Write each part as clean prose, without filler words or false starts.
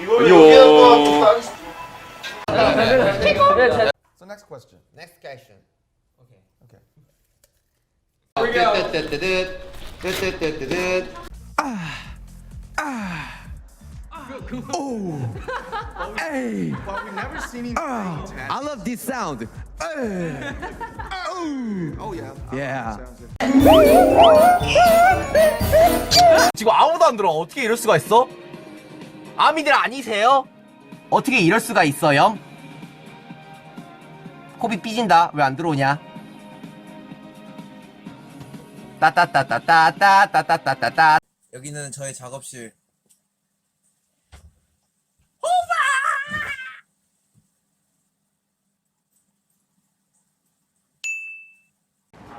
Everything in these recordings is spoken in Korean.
이거 여기다가 So next question. Next question. But we've never seen him I love this sound. Oh yeah. Yeah. 지금 아무도 안 들어. 어떻게 이럴 수가 있어? 아미들 아니세요? 어떻게 이럴 수가 있어요? 코비 삐진다. 왜 안 들어오냐? 따따따따따따따따따따. 여기는 저의 작업실.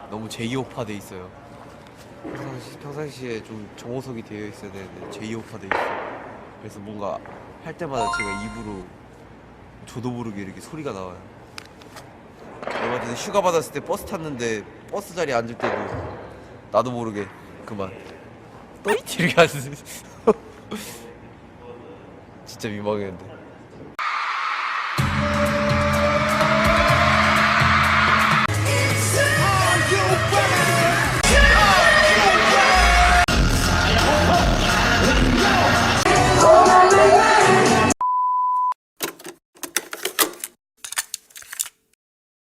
너무 제2호파 돼 있어요. 평상시에 좀 정호석이 되어 있어야 되는데 제2호파 돼 있어요. 그래서 뭔가 할 때마다 제가 입으로 저도 모르게 이렇게 소리가 나와요. 얼마 전에 휴가 받았을 때 버스 탔는데 버스 자리에 앉을 때도 나도 모르게 그만 또이티 이렇게 하는 진짜 민망했는데.